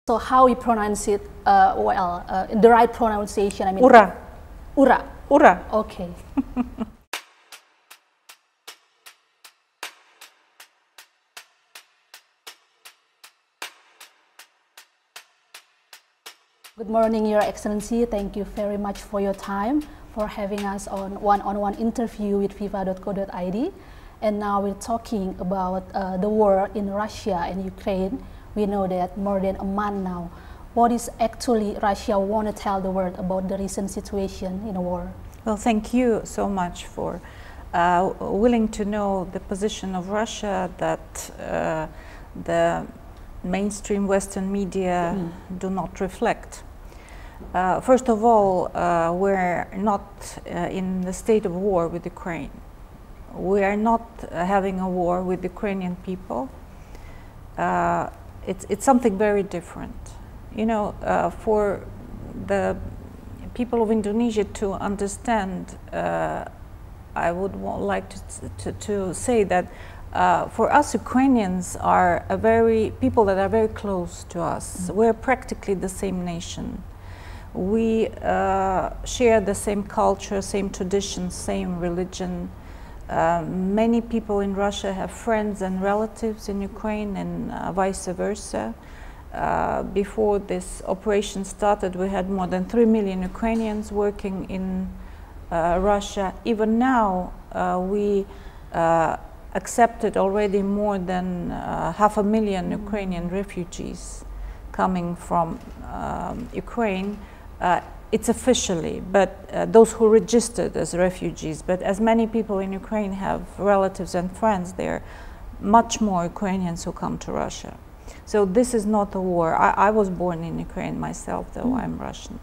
So how we pronounce it, the right pronunciation, I mean... Ura. Ura. Ura. Okay. Good morning, Your Excellency. Thank you very much for your time, for having us on one-on-one interview with viva.co.id. And now we're talking about the war in Russia and Ukraine. We know that more than a month now. What is actually Russia want to tell the world about the recent situation in the war? Well, thank you so much for willing to know the position of Russia that the mainstream Western media do not reflect. First of all, we're not in the state of war with Ukraine. We are not having a war with Ukrainian people. It's something very different. You know, for the people of Indonesia to understand, I would like to say that for us, Ukrainians are people that are very close to us. We're practically the same nation. We share the same culture, same traditions, same religion. Many people in Russia have friends and relatives in Ukraine, and vice versa. Before this operation started, we had more than 3 million Ukrainians working in Russia. Even now, we accepted already more than 500,000 Ukrainian refugees coming from Ukraine. It's officially, but those who registered as refugees, but as many people in Ukraine have relatives and friends, there are much more Ukrainians who come to Russia. So this is not a war. I was born in Ukraine myself, though I'm Russian.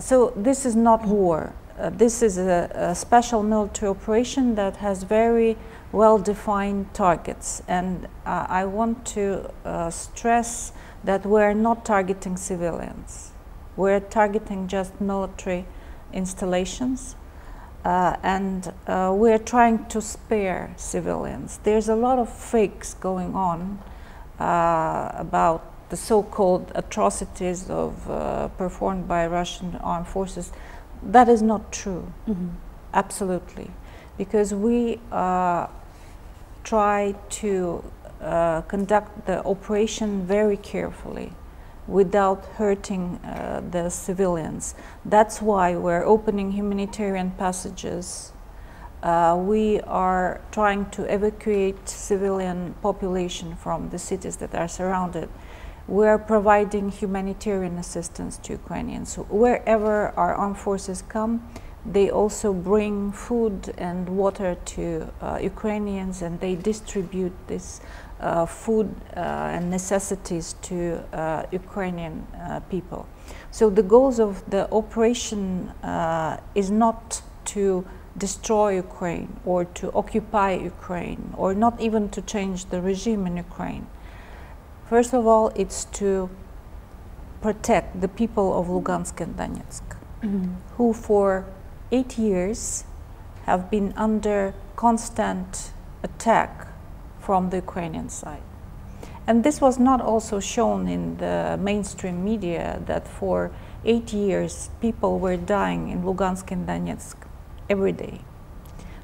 So this is not war. This is a special military operation that has very well-defined targets. And I want to stress that we're not targeting civilians. We're targeting just military installations, and we're trying to spare civilians. There's a lot of fakes going on about the so-called atrocities performed by Russian armed forces. That is not true, absolutely, because we try to conduct the operation very carefully, without hurting the civilians. That's why we're opening humanitarian passages. We are trying to evacuate civilian population from the cities that are surrounded. We're providing humanitarian assistance to Ukrainians. Wherever our armed forces come, they also bring food and water to Ukrainians, and they distribute this food and necessities to Ukrainian people. So the goals of the operation is not to destroy Ukraine or to occupy Ukraine or not even to change the regime in Ukraine. First of all, it's to protect the people of Lugansk and Donetsk, who for 8 years have been under constant attack from the Ukrainian side. And this was not also shown in the mainstream media, that for 8 years people were dying in Lugansk and Donetsk every day.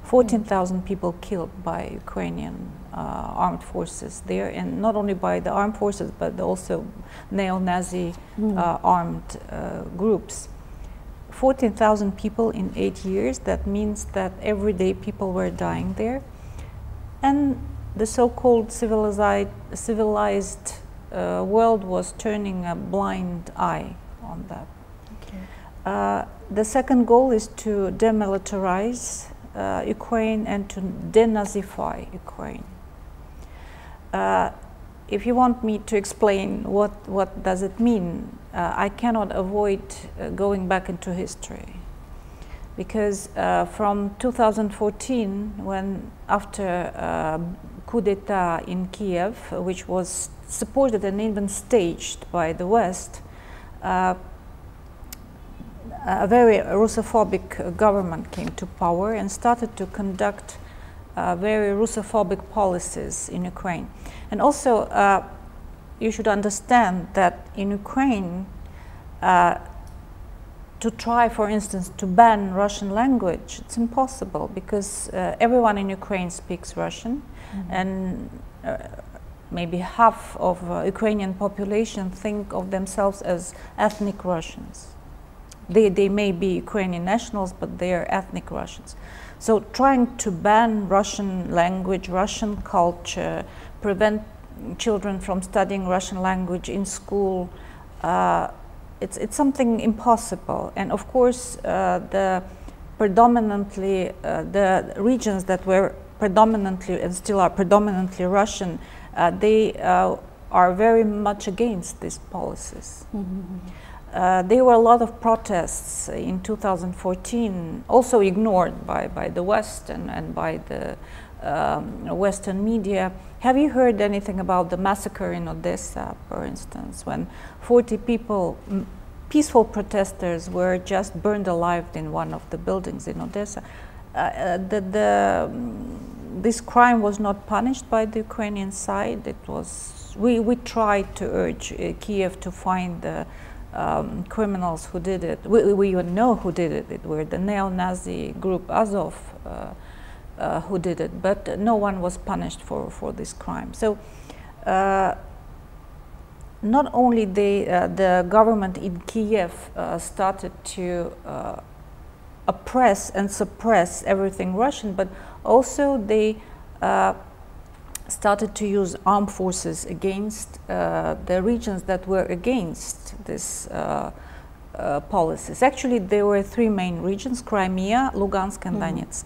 14,000 people killed by Ukrainian armed forces there, and not only by the armed forces but also neo-Nazi armed groups. 14,000 people in 8 years, that means that every day people were dying there. And the so-called civilized world was turning a blind eye on that. Okay. The second goal is to demilitarize Ukraine and to denazify Ukraine. If you want me to explain what does it mean, I cannot avoid going back into history. Because from 2014, when after coup d'etat in Kiev, which was supported and even staged by the West, a very Russophobic government came to power and started to conduct very Russophobic policies in Ukraine. And also you should understand that in Ukraine, to try, for instance, to ban Russian language, it's impossible because everyone in Ukraine speaks Russian, and maybe half of Ukrainian population think of themselves as ethnic Russians. They may be Ukrainian nationals, but they are ethnic Russians. So trying to ban Russian language, Russian culture, prevent children from studying Russian language in school, it's something impossible. And of course, the regions that were predominantly and still are predominantly Russian, they are very much against these policies. There were a lot of protests in 2014, also ignored by the West and by the Western media. Have you heard anything about the massacre in Odessa, for instance, when 40 people, peaceful protesters, were just burned alive in one of the buildings in Odessa? This crime was not punished by the Ukrainian side. It was, we tried to urge Kiev to find the criminals who did it. We even know who did it. It were the neo-Nazi group Azov who did it, but no one was punished for this crime. So not only the government in Kiev started to oppress and suppress everything Russian, but also they started to use armed forces against the regions that were against this policies. Actually, there were three main regions: Crimea, Lugansk, and Donetsk.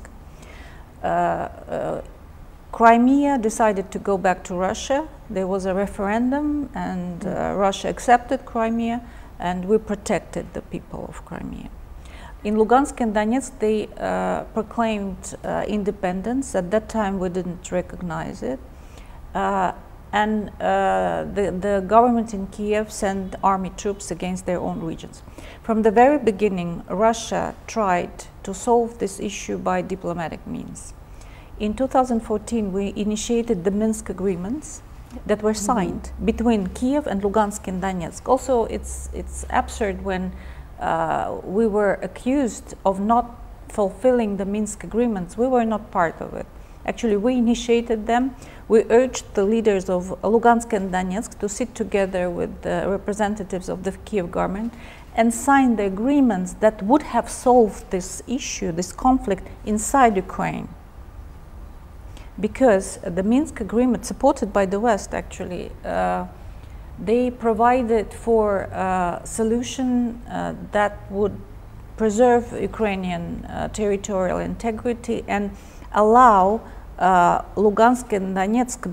Crimea decided to go back to Russia. There was a referendum, and Russia accepted Crimea, and we protected the people of Crimea. In Lugansk and Donetsk, they proclaimed independence. At that time, we didn't recognize it. And the government in Kiev sent army troops against their own regions. From the very beginning, Russia tried to solve this issue by diplomatic means. In 2014, we initiated the Minsk agreements that were signed between Kiev and Lugansk and Donetsk. Also, it's absurd when we were accused of not fulfilling the Minsk agreements. We were not part of it. Actually, we initiated them. We urged the leaders of Lugansk and Donetsk to sit together with the representatives of the Kiev government and sign the agreements that would have solved this issue, this conflict inside Ukraine. Because the Minsk agreement, supported by the West actually, they provided for a solution that would preserve Ukrainian territorial integrity and allow Lugansk and Donetsk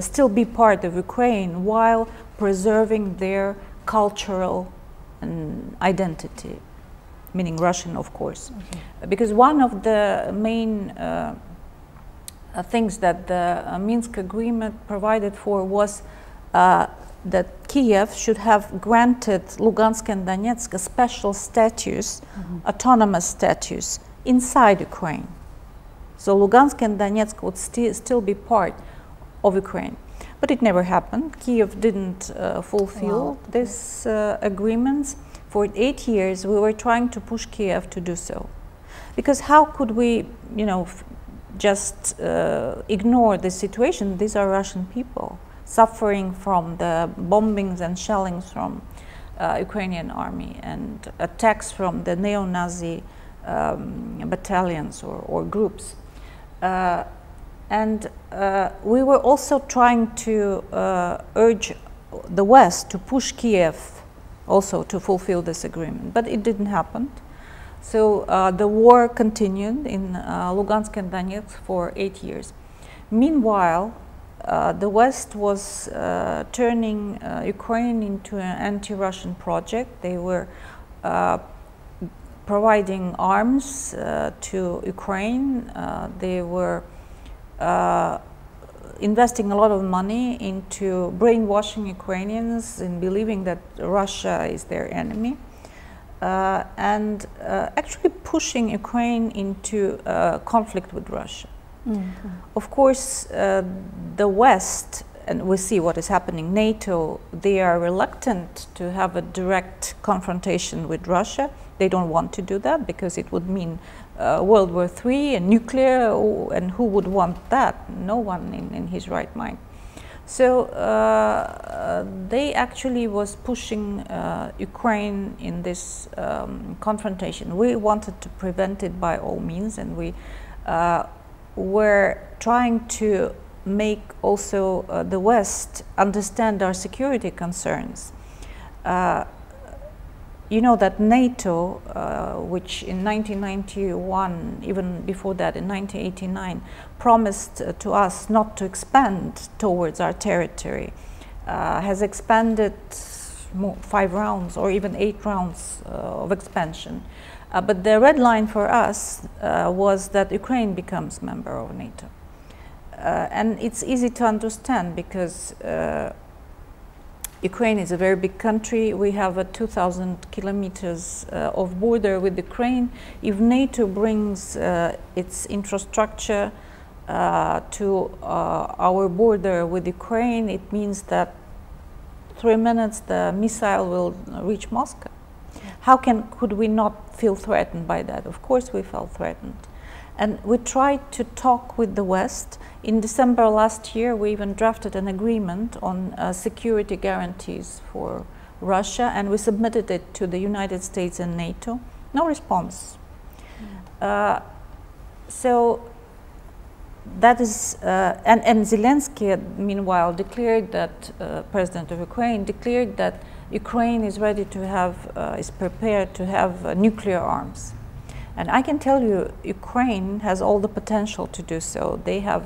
still be part of Ukraine while preserving their cultural identity, meaning Russian, of course. Okay. Because one of the main things that the Minsk agreement provided for was that Kiev should have granted Lugansk and Donetsk a special status, autonomous status, inside Ukraine. So Lugansk and Donetsk would still be part of Ukraine. But it never happened. Kiev didn't fulfill these agreements. For 8 years, we were trying to push Kiev to do so. Because how could we, just ignore the situation? These are Russian people suffering from the bombings and shellings from Ukrainian army and attacks from the neo-Nazi battalions or groups. And we were also trying to urge the West to push Kiev also to fulfill this agreement, but it didn't happen. So the war continued in Lugansk and Donetsk for 8 years. Meanwhile, the West was turning Ukraine into an anti-Russian project. They were providing arms to Ukraine. They were investing a lot of money into brainwashing Ukrainians in believing that Russia is their enemy. And actually pushing Ukraine into conflict with Russia. Of course, the West and we see what is happening. NATO, they are reluctant to have a direct confrontation with Russia. They don't want to do that because it would mean World War III and nuclear, and who would want that? No one in his right mind. So they actually was pushing Ukraine in this confrontation. We wanted to prevent it by all means, and we were trying to make also the West understand our security concerns. You know that NATO, which in 1991, even before that in 1989, promised to us not to expand towards our territory, has expanded 5 rounds or even 8 rounds of expansion. But the red line for us was that Ukraine becomes member of NATO. And it's easy to understand because Ukraine is a very big country. We have a 2,000 kilometers of border with Ukraine. If NATO brings its infrastructure to our border with Ukraine, it means that 3 minutes the missile will reach Moscow. How could we not feel threatened by that? Of course we felt threatened. And we tried to talk with the West. In December last year, we even drafted an agreement on security guarantees for Russia, and we submitted it to the United States and NATO. No response. So that is, and Zelensky, meanwhile, declared that, President of Ukraine, declared that Ukraine is ready to have, is prepared to have nuclear arms. And I can tell you, Ukraine has all the potential to do so. They have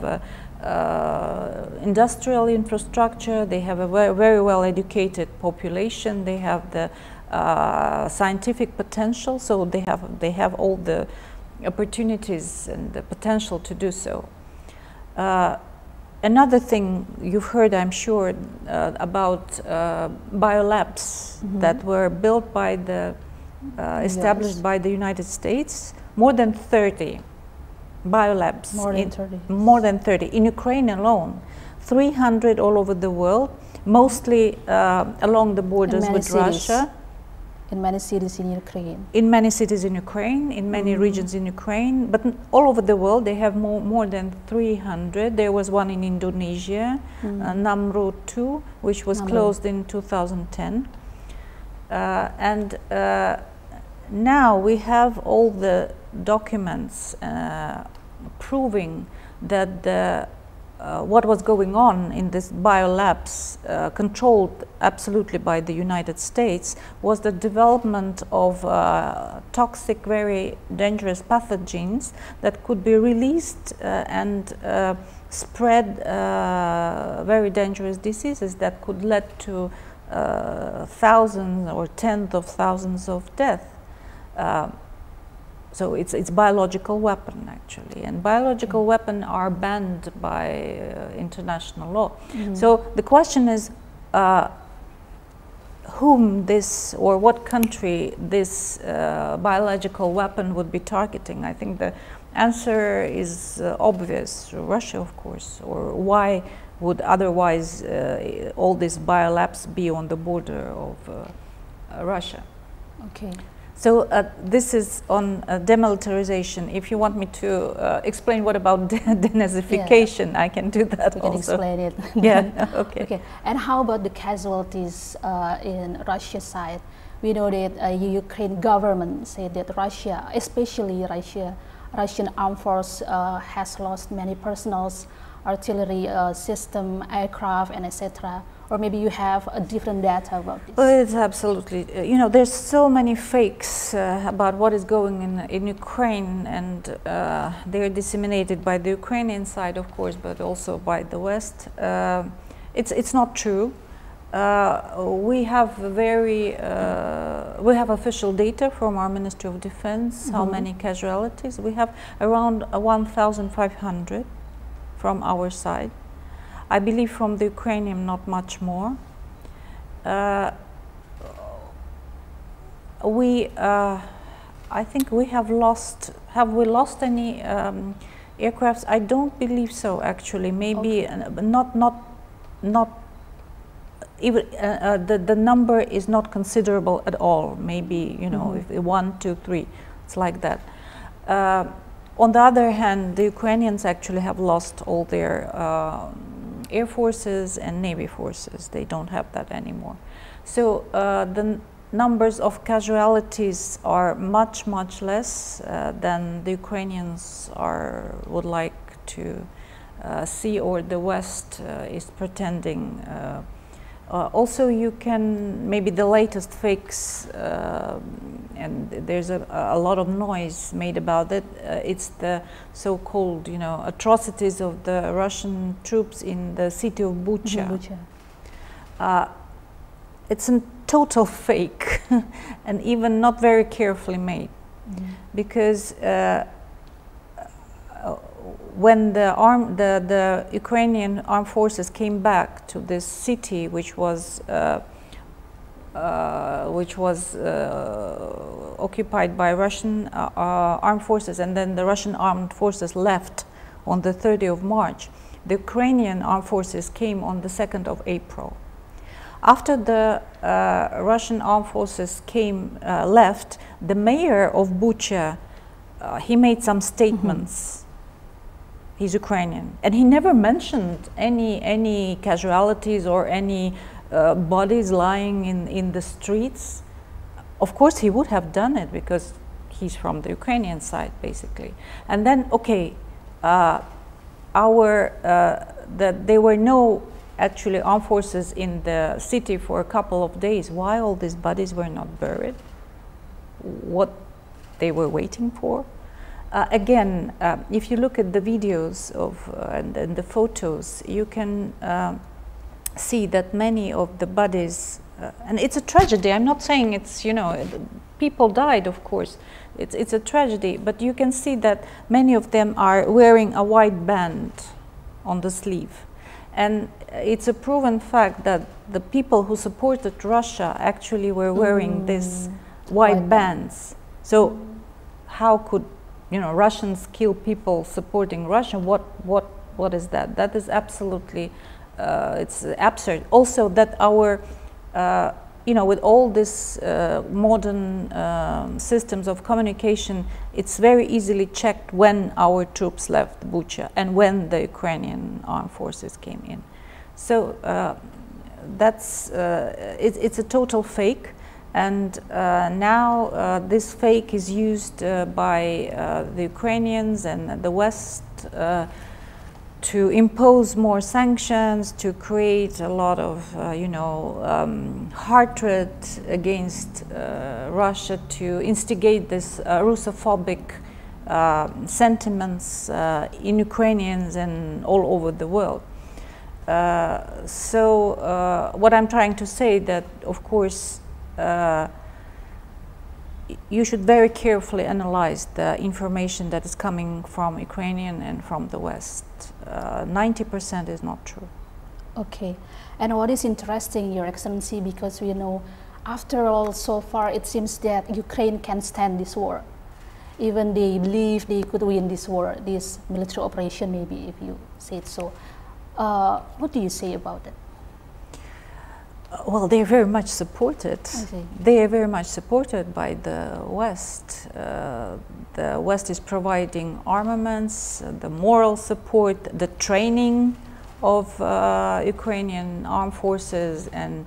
industrial infrastructure, they have a very well-educated population, they have the scientific potential, so they have all the opportunities and the potential to do so. Another thing you've heard, I'm sure, about biolabs that were built by the established by the United States, more than 30 biolabs. More than 30. In Ukraine alone, 300 all over the world, mostly along the borders with Russia. In many cities in Ukraine. In many cities in Ukraine, in many regions in Ukraine, but all over the world they have more than 300. There was one in Indonesia, Namru 2, which was closed in 2010. And now we have all the documents proving that what was going on in this biolabs, controlled absolutely by the United States, was the development of toxic, very dangerous pathogens that could be released and spread very dangerous diseases that could lead to thousands or tens of thousands of deaths. So it's biological weapon actually, and biological weapons are banned by international law. So the question is, whom this or what country this biological weapon would be targeting? I think the answer is obvious: Russia, of course. Or why would otherwise all these biolabs be on the border of Russia? Okay. So this is on demilitarization. If you want me to explain what about denazification, I can do that also. You can explain it. Yeah, okay. Okay. And how about the casualties in Russia's side? We know that Ukraine government said that Russia, especially Russian armed force has lost many personals, artillery system, aircraft, and etc. Or maybe you have a different data about this. Well, it's absolutely, you know, there's so many fakes about what is going in Ukraine, and they're disseminated by the Ukrainian side, of course, but also by the West. It's not true. We have we have official data from our Ministry of Defense, how many casualties. We have around 1,500 from our side. I believe from the Ukrainian not much more. I think we have lost any aircrafts? I don't believe so actually. Maybe not not even the number is not considerable at all. Maybe, you know, if 1, 2, 3, it's like that. On the other hand, the Ukrainians actually have lost all their air forces and navy forces. They don't have that anymore. So the numbers of casualties are much, much less than the Ukrainians would like to see, or the West is pretending. Also, you can, maybe the latest fakes, and there's a lot of noise made about it, it's the so-called, you know, atrocities of the Russian troops in the city of Bucha. It's a total fake and even not very carefully made, because when the Ukrainian armed forces came back to this city, which was occupied by Russian armed forces, and then the Russian armed forces left on the 30th of March, the Ukrainian armed forces came on the 2nd of April. After the Russian armed forces left, the mayor of Bucha, he made some statements. He's Ukrainian, and he never mentioned any casualties or any bodies lying in the streets. Of course, he would have done it because he's from the Ukrainian side, basically. And then, okay, there were no actually armed forces in the city for a couple of days. Why all these bodies were not buried? What they were waiting for? Again, if you look at the videos and the photos, you can see that many of the bodies, and it's a tragedy. I'm not saying it's, you know, people died, of course. It's a tragedy, but you can see that many of them are wearing a white band on the sleeve. And it's a proven fact that the people who supported Russia actually were wearing these white bands. So how could, you know, Russians kill people supporting Russia? What is that? That is absolutely, it's absurd. Also, that our, you know, with all this modern systems of communication, it's very easily checked when our troops left Bucha and when the Ukrainian armed forces came in. So that's it's a total fake. And now this fake is used by the Ukrainians and the West to impose more sanctions, to create a lot of, you know, hatred against Russia, to instigate this Russophobic sentiments in Ukrainians and all over the world. So what I'm trying to say that, of course, you should very carefully analyze the information that is coming from Ukrainian and from the West. 90% is not true. Okay, and what is interesting, Your Excellency, because we know, after all, so far it seems that Ukraine can stand this war. Even they believe they could win this war, this military operation, maybe, if you say it so. What do you say about it? Well, they are very much supported. They are very much supported by the West. The West is providing armaments, the moral support, the training of Ukrainian armed forces, and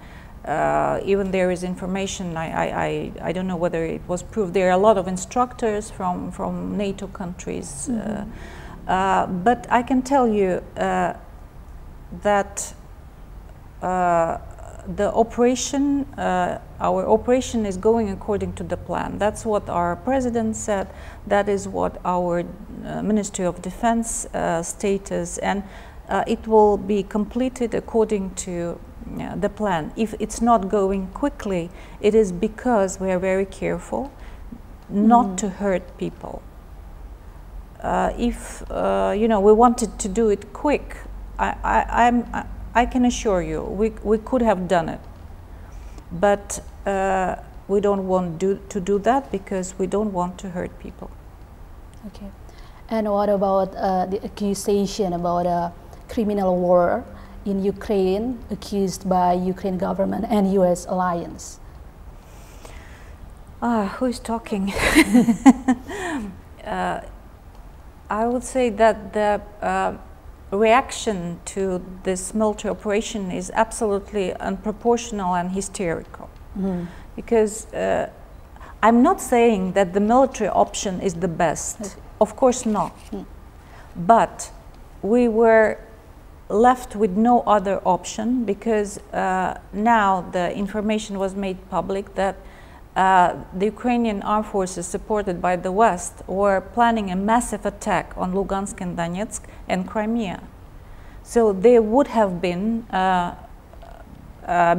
even there is information, I don't know whether it was proved, there are a lot of instructors from NATO countries. But I can tell you that the operation, our operation is going according to the plan. That's what our president said. That is what our Ministry of Defense stated, and it will be completed according to the plan. If it's not going quickly, it is because we are very careful not to hurt people. If you know, we wanted to do it quick, I can assure you, we could have done it, but we don't want to do that because we don't want to hurt people. Okay, and what about the accusation about a criminal war in Ukraine accused by Ukraine government and US alliance? Who is talking? I would say that the reaction to this military operation is absolutely unproportional and hysterical. Because I'm not saying that the military option is the best. Of course not. But we were left with no other option, because now the information was made public that the Ukrainian armed forces, supported by the West, were planning a massive attack on Lugansk and Donetsk and Crimea. So there would have been a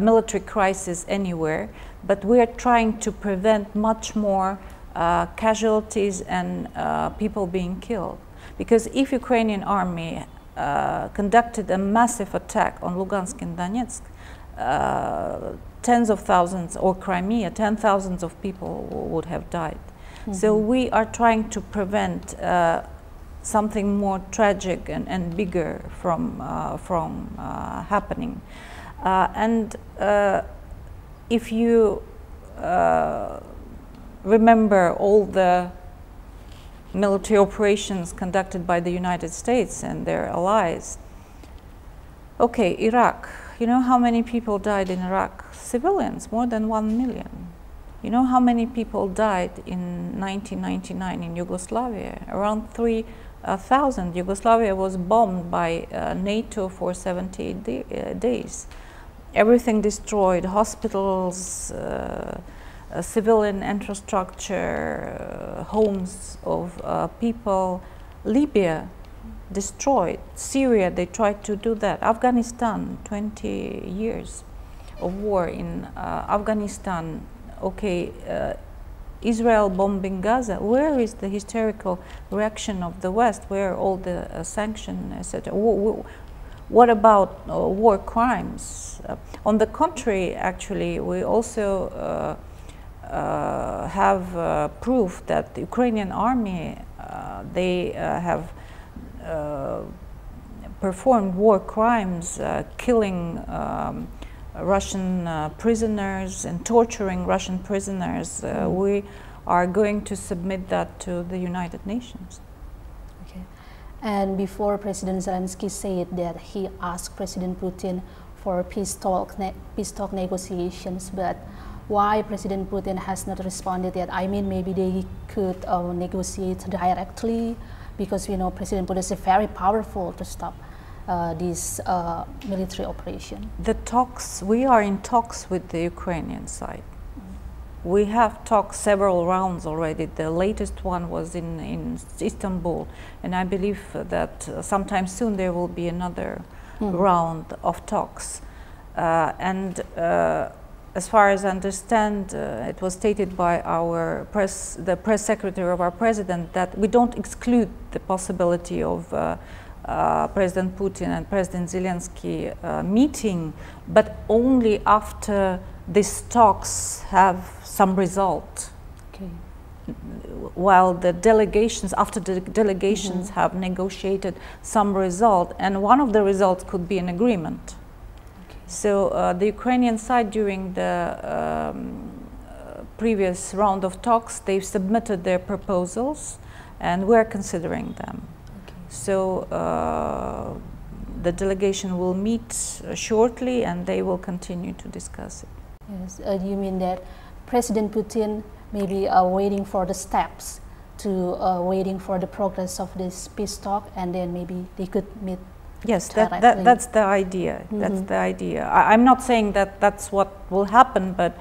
military crisis anywhere, but we are trying to prevent much more casualties and people being killed. Because if Ukrainian army conducted a massive attack on Lugansk and Donetsk, tens of thousands, or Crimea, 10,000s of people would have died. So we are trying to prevent something more tragic and bigger from happening. And if you remember all the military operations conducted by the United States and their allies. Okay, Iraq. You know how many people died in Iraq? Civilians, more than 1 million. You know how many people died in 1999 in Yugoslavia? Around 3,000. Yugoslavia was bombed by NATO for 78 days. Everything destroyed, hospitals, civilian infrastructure, homes of people. Libya, destroyed. Syria, they tried to do that. Afghanistan, 20 years of war in Afghanistan. Okay, Israel bombing Gaza. Where is the hysterical reaction of the West? Where are all the sanctions, etc.? What about war crimes? On the contrary, actually, we also have proof that the Ukrainian army, they have performed war crimes, killing Russian prisoners and torturing Russian prisoners. We are going to submit that to the United Nations. Okay. And before President Zelensky said that he asked President Putin for peace talk negotiations, but why President Putin has not responded yet? I mean, maybe they could negotiate directly, because we know President Putin is very powerful to stop this military operation. The talks, we are in talks with the Ukrainian side. We have talked several rounds already. The latest one was in Istanbul, and I believe that sometime soon there will be another round of talks. As far as I understand, it was stated by the press secretary of our president, that we don't exclude the possibility of President Putin and President Zelensky meeting, but only after these talks have some result. Okay. While the delegations, after the delegations have negotiated some result, and one of the results could be an agreement. So the Ukrainian side, during the previous round of talks, they've submitted their proposals, and we're considering them. Okay. So the delegation will meet shortly, and they will continue to discuss it. Yes, you mean that President Putin may be waiting for the steps to waiting for the progress of this peace talk, and then maybe they could meet. Yes, that's the idea. That's the idea. I'm not saying that that's what will happen, but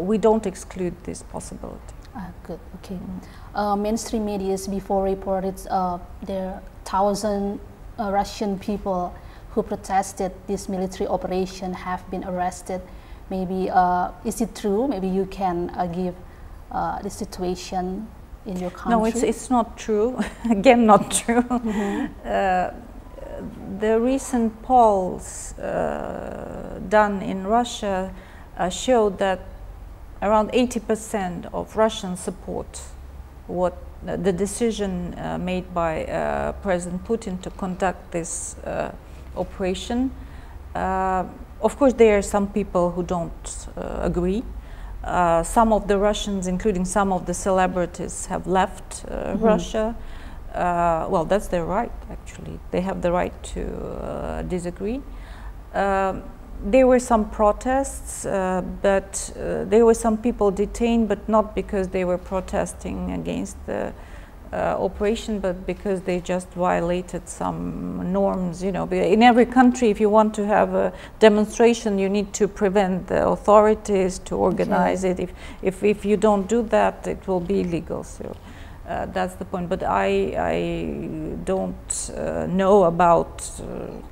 we don't exclude this possibility. Good, okay. Mainstream media before reported there are 1,000 Russian people who protested this military operation have been arrested. Maybe, is it true? Maybe you can give the situation in your country. No, it's not true. Again, not true. The recent polls done in Russia showed that around 80% of Russians support what the decision made by President Putin to conduct this operation. Of course, there are some people who don't agree. Some of the Russians, including some of the celebrities, have left Russia. Well, that's their right, actually. They have the right to disagree. There were some protests, but there were some people detained, but not because they were protesting against the operation, but because they just violated some norms. You know, in every country, if you want to have a demonstration, you need to prevent the authorities to organize it. If you don't do that, it will be illegal. So that's the point. But I don't know about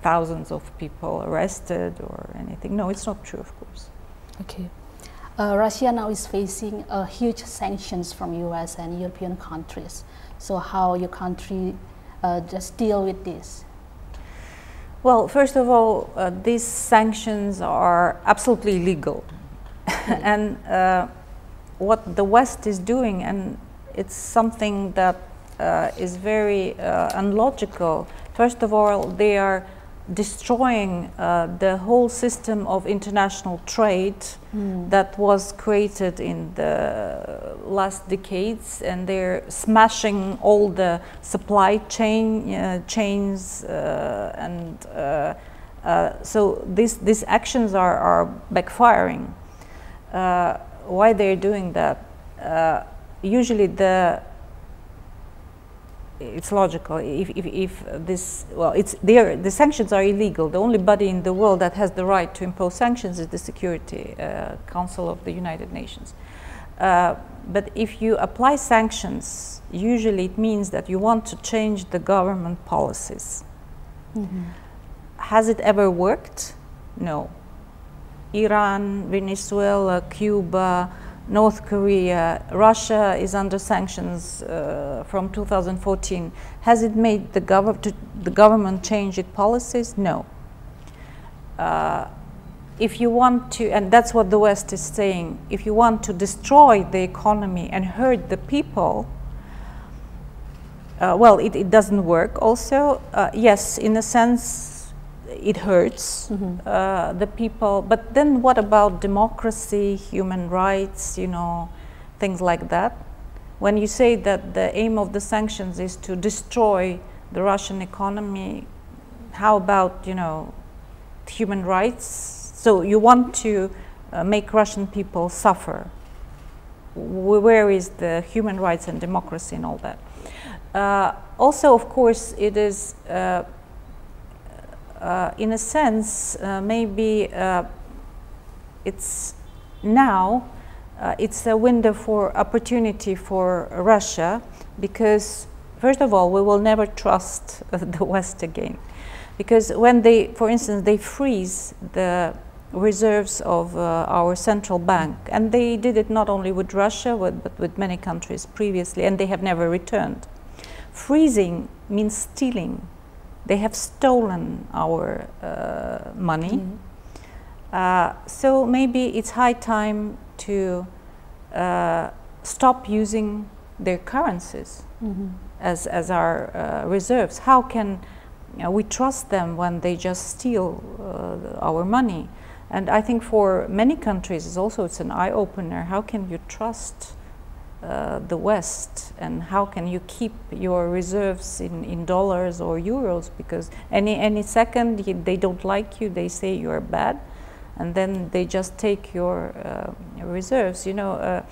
thousands of people arrested or anything. No, it's not true, of course. Okay. Russia now is facing huge sanctions from US and European countries. So how your country just deal with this? Well, first of all, these sanctions are absolutely illegal. And what the West is doing, and it's something that is very unlogical. First of all, they are destroying the whole system of international trade that was created in the last decades, and they're smashing all the supply chains, and so these actions are backfiring. Why they're doing that? Usually it's logical. If this, well, the sanctions are illegal. The only body in the world that has the right to impose sanctions is the Security Council of the United Nations. But if you apply sanctions, usually it means that you want to change the government policies. Has it ever worked? No. Iran, Venezuela, Cuba, North Korea, Russia is under sanctions from 2014. Has it made the government change its policies? No. If you want to, and that's what the West is saying, if you want to destroy the economy and hurt the people, well, it doesn't work also. Yes, in a sense, it hurts the people, but then what about democracy, human rights, you know, things like that? When you say that the aim of the sanctions is to destroy the Russian economy, how about, you know, human rights? So you want to make Russian people suffer. Where is the human rights and democracy and all that? Also, of course, it is in a sense, maybe it's now, it's a window for opportunity for Russia, because first of all, we will never trust the West again. Because when they, for instance, they freeze the reserves of our central bank, and they did it not only with Russia, but with many countries previously, and they have never returned. Freezing means stealing. They have stolen our money. So maybe it's high time to stop using their currencies as our reserves. How can we trust them when they just steal our money? And I think for many countries also it's an eye-opener. How can you trust the West, and how can you keep your reserves in dollars or euros? Because any second they don't like you, they say you're bad, and then they just take your reserves. You know,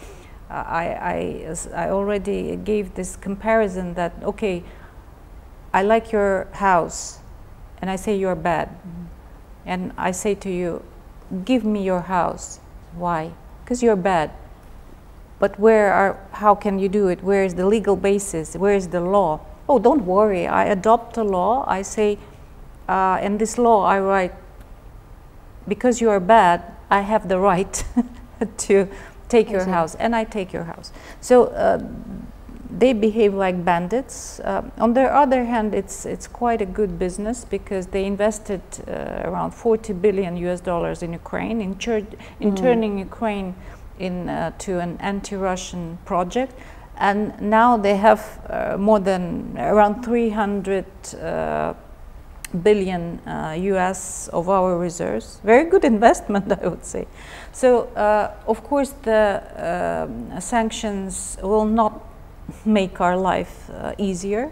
I already gave this comparison that, okay, I like your house, and I say you're bad, and I say to you, give me your house. Why? Because you're bad. But how can you do it? Where is the legal basis? Where is the law? Oh, don't worry, I adopt a law. I say, in this law I write, because you are bad, I have the right to take your house, and I take your house. So they behave like bandits. On the other hand, it's quite a good business, because they invested around $40 billion in Ukraine, in turning Ukraine to an anti-Russian project, and now they have more than around 300 billion US of our reserves. Very good investment, I would say. So, of course, the sanctions will not make our life easier,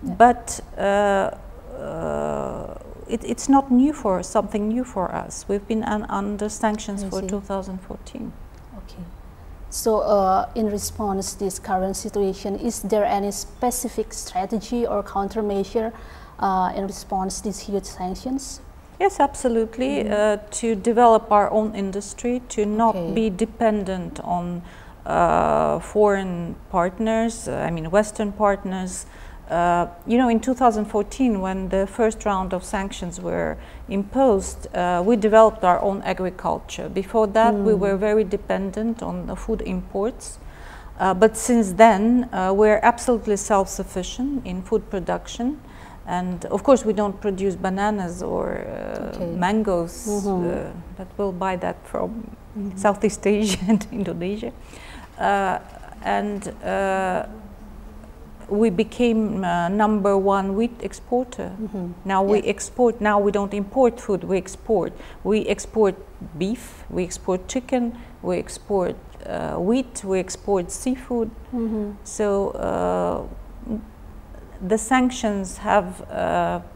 but it's not new for something new for us. We've been under sanctions for 2014. Okay. So, in response to this current situation, is there any specific strategy or countermeasure in response to these huge sanctions? Yes, absolutely. To develop our own industry, to not be dependent on foreign partners, I mean Western partners. You know, in 2014, when the first round of sanctions were imposed, we developed our own agriculture. Before that, we were very dependent on the food imports. But since then, we're absolutely self-sufficient in food production. And of course, we don't produce bananas or mangoes, but we'll buy that from Southeast Asia and Indonesia. We became #1 wheat exporter. Now we export. Now we don't import food. We export. We export beef. We export chicken. We export wheat. We export seafood. So the sanctions have.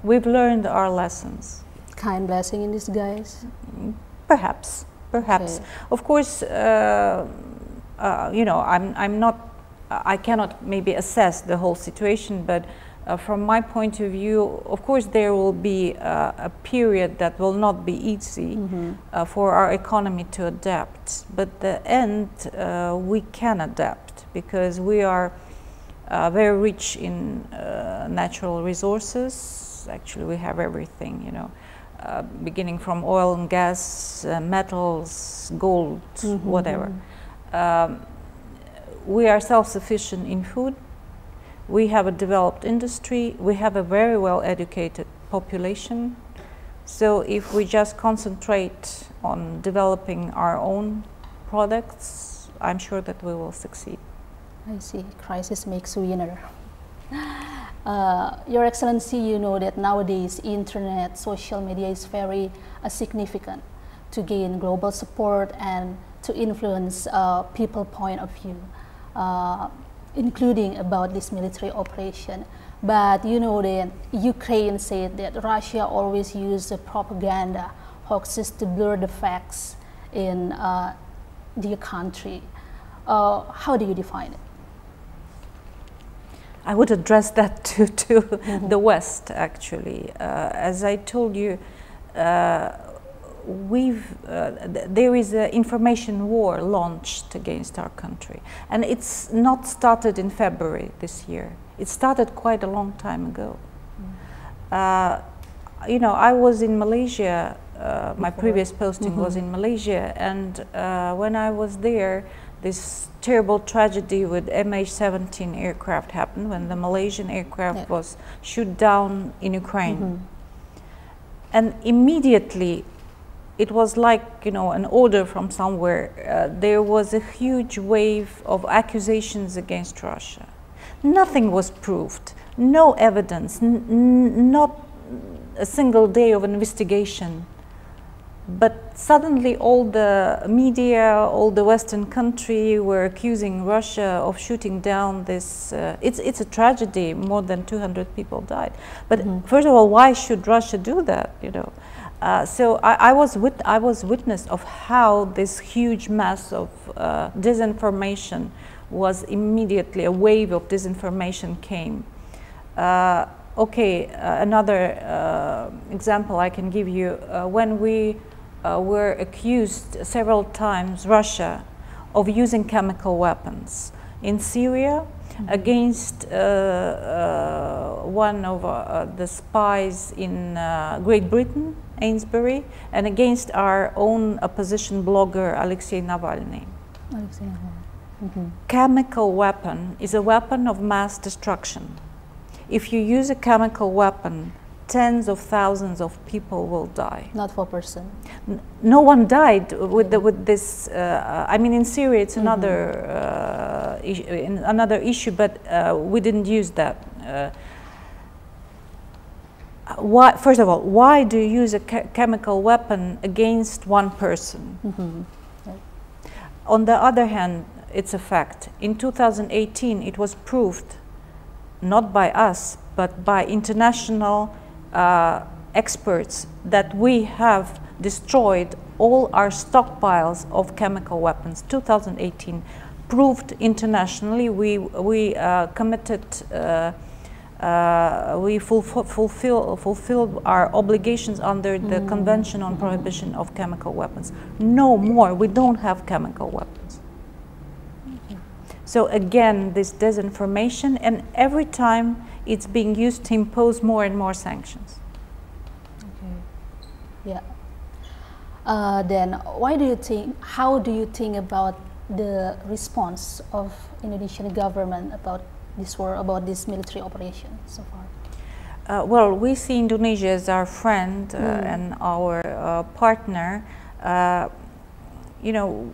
We've learned our lessons. Kind blessing in disguise. Perhaps. Perhaps. Of course. You know, I'm not. I cannot maybe assess the whole situation, but from my point of view, of course, there will be a period that will not be easy for our economy to adapt. But the end, we can adapt because we are very rich in natural resources. Actually, we have everything, you know, beginning from oil and gas, metals, gold, whatever. We are self-sufficient in food. We have a developed industry. We have a very well-educated population. So if we just concentrate on developing our own products, I'm sure that we will succeed. I see. Crisis makes winner. Your Excellency, you know that nowadays internet, social media is very significant to gain global support and to influence people's point of view. Including about this military operation. But you know that Ukraine said that Russia always used the propaganda hoaxes to blur the facts in their country. How do you define it? I would address that to the West, actually. As I told you, there is an information war launched against our country, and it's not started in February this year. It started quite a long time ago. You know, I was in Malaysia. My previous posting was in Malaysia, and when I was there, this terrible tragedy with MH17 aircraft happened when the Malaysian aircraft was shot down in Ukraine, and immediately. It was like, you know, an order from somewhere. There was a huge wave of accusations against Russia. Nothing was proved, no evidence, not a single day of investigation. But suddenly all the media, all the Western country were accusing Russia of shooting down this. It's a tragedy, more than 200 people died. But first of all, why should Russia do that, you know? So I was witness of how this huge mass of disinformation was immediately, a wave of disinformation came. Another example I can give you, when we were accused several times, Russia, of using chemical weapons in Syria against one of the spies in Great Britain, Ainsbury, and against our own opposition blogger Alexei Navalny. Chemical weapon is a weapon of mass destruction. If you use a chemical weapon, tens of thousands of people will die. Not 4%. No one died with this. I mean, in Syria, it's another issue, but we didn't use that. why, first of all, why do you use a chemical weapon against one person? Mm-hmm. Right. On the other hand, it's a fact. In 2018, it was proved, not by us, but by international experts, that we have destroyed all our stockpiles of chemical weapons. 2018 proved internationally. We committed. We fulfilled our obligations under the Convention on Prohibition of Chemical Weapons. No more. We don't have chemical weapons. So again, this disinformation, and every time it's being used to impose more and more sanctions. Okay. Yeah. Then, how do you think about the response of Indonesian government about this war, about this military operation so far? Well, we see Indonesia as our friend and our partner. You know,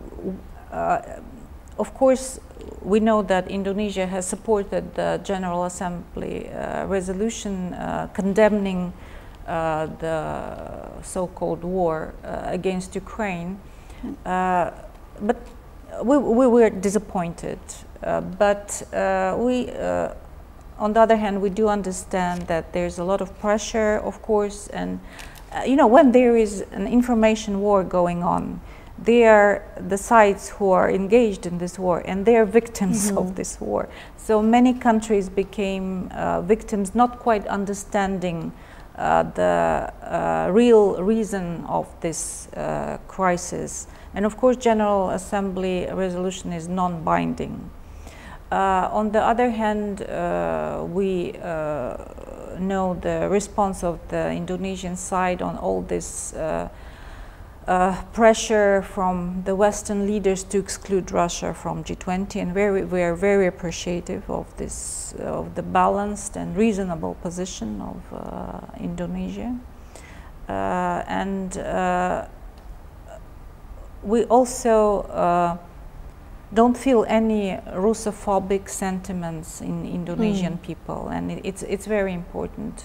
of course, we know that Indonesia has supported the General Assembly resolution condemning the so-called war against Ukraine, but we were disappointed. But on the other hand, we do understand that there's a lot of pressure, of course, and you know, when there is an information war going on, they are the sides who are engaged in this war, and they are victims of this war. So many countries became victims, not quite understanding the real reason of this crisis. And of course, General Assembly resolution is non-binding. On the other hand, we know the response of the Indonesian side on all this pressure from the Western leaders to exclude Russia from G20, and we are very appreciative of this, of the balanced and reasonable position of Indonesia. We also don't feel any Russophobic sentiments in Indonesian people, and it's very important.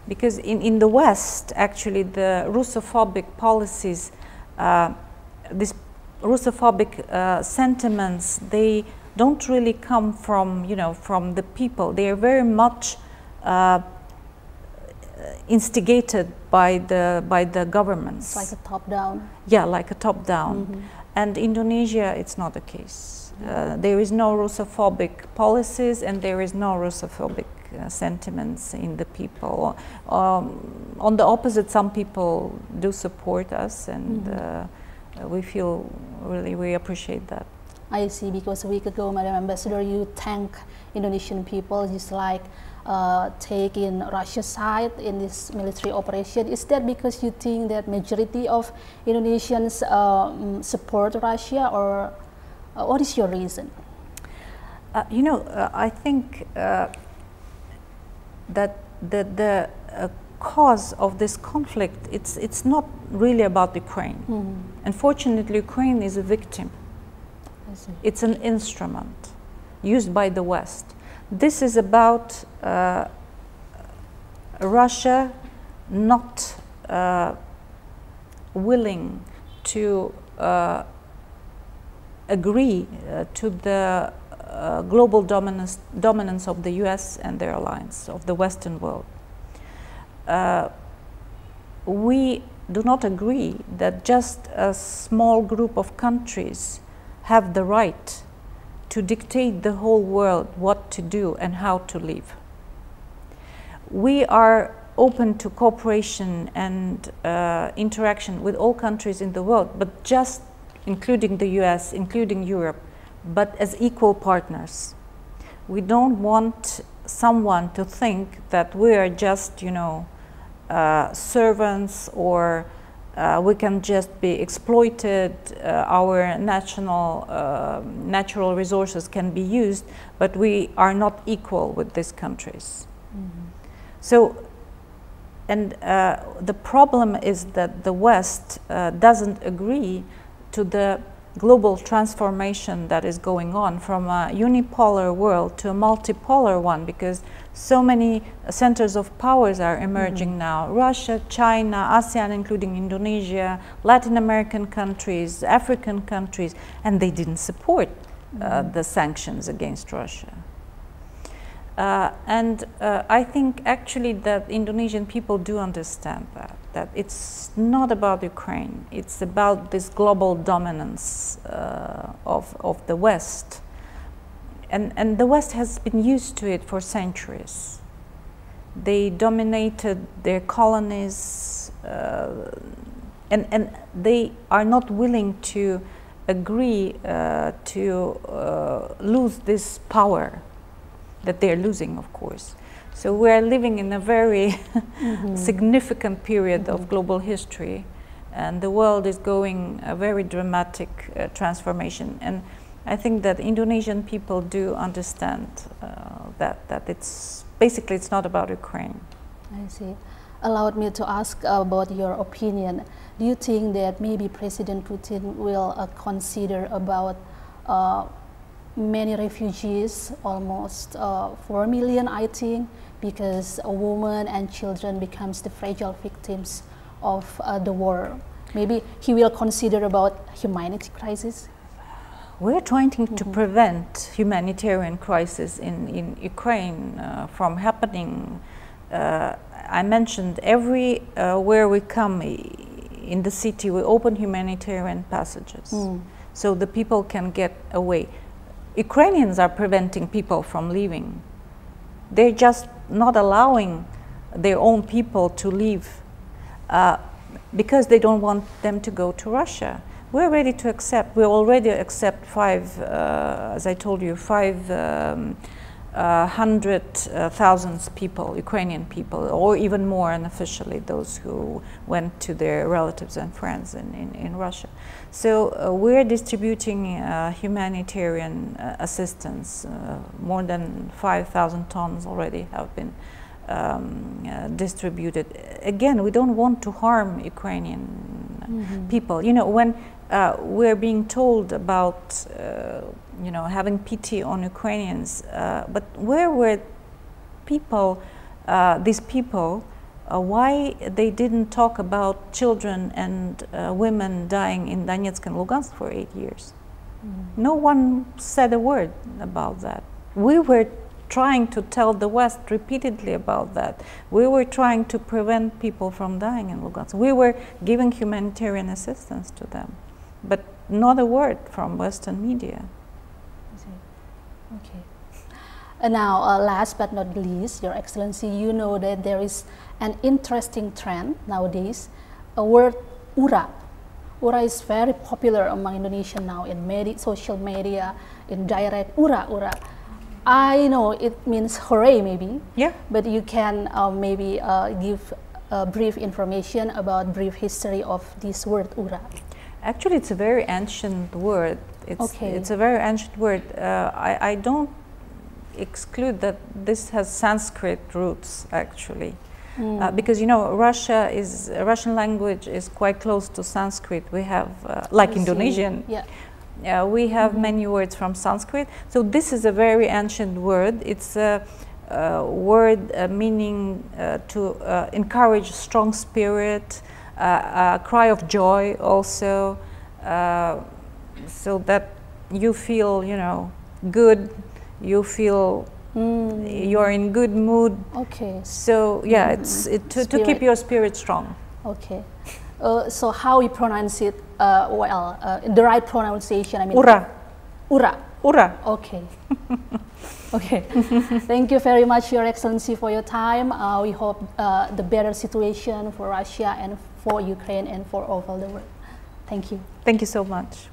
Because in the West, actually, the Russophobic policies, these Russophobic sentiments, they don't really come from, you know, from the people. They are very much instigated by the governments. It's like a top-down. Yeah, like a top-down. And Indonesia, it's not the case. There is no Russophobic policies, and there is no Russophobic sentiments in the people. On the opposite, some people do support us, and we feel really, we appreciate that. I see, because a week ago, Madam Ambassador, you thank Indonesian people, just like taking Russia's side in this military operation. Is that because you think that majority of Indonesians support Russia, or what is your reason? You know, I think that the cause of this conflict, it's not really about Ukraine. Unfortunately, Ukraine is a victim. It's an instrument used by the West. This is about Russia not willing to agree to the global dominance of the US and their alliance, of the Western world. We do not agree that just a small group of countries have the right to dictate the whole world what to do and how to live. We are open to cooperation and interaction with all countries in the world, but just including the US, including Europe, but as equal partners. We don't want someone to think that we are just, you know, servants, or we can just be exploited, our natural resources can be used, but we are not equal with these countries. So, and the problem is that the West doesn't agree to the global transformation that is going on from a unipolar world to a multipolar one, because so many centers of powers are emerging now. Russia, China, ASEAN, including Indonesia, Latin American countries, African countries, and they didn't support the sanctions against Russia. I think actually that Indonesian people do understand that it's not about Ukraine, it's about this global dominance of the West. And the West has been used to it for centuries. They dominated their colonies, and they are not willing to agree to lose this power that they're losing, of course. So we're living in a very significant period of global history, and the world is going a very dramatic transformation. And I think that Indonesian people do understand that it's basically it's not about Ukraine. I see. Allow me to ask about your opinion. Do you think that maybe President Putin will consider about many refugees, almost 4 million, I think, because a woman and children becomes the fragile victims of the war? Maybe he will consider about humanity crisis? We're trying to prevent humanitarian crisis in Ukraine from happening. I mentioned where we come in the city, we open humanitarian passages so the people can get away. Ukrainians are preventing people from leaving. They're just not allowing their own people to leave because they don't want them to go to Russia. We're ready to accept. We already accept as I told you, 500,000 people, Ukrainian people, or even more unofficially, those who went to their relatives and friends in Russia. So we're distributing humanitarian assistance. More than 5,000 tons already have been distributed. Again, we don't want to harm Ukrainian people. You know, when we're being told about you know, having pity on Ukrainians, but where were people, these people, why they didn't talk about children and women dying in Donetsk and Lugansk for 8 years? No one said a word about that. We were trying to tell the West repeatedly about that. We were trying to prevent people from dying in Lugansk. We were giving humanitarian assistance to them, but not a word from Western media. Okay. And now, last but not least, Your Excellency, you know that there is an interesting trend nowadays. A word "ura." Ura is very popular among Indonesian now in social media, in direct "ura, ura." I know it means hooray, maybe. Yeah. But you can maybe give brief information about brief history of this word "ura." Actually, it's a very ancient word. It's a very ancient word. I don't exclude that this has Sanskrit roots, actually, because you know Russian language is quite close to Sanskrit. We have like Indonesian. Yeah. We have many words from Sanskrit. So this is a very ancient word. It's a word meaning to encourage strong spirit, a cry of joy also, so that you feel, you know, good, you feel you're in good mood. Okay. So yeah, to keep your spirit strong. Okay. So how we pronounce it? The right pronunciation. I mean. Ura. Ura. Ura. Okay. Okay. Thank you very much, Your Excellency, for your time. We hope the better situation for Russia and for Ukraine and for all over the world. Thank you. Thank you so much.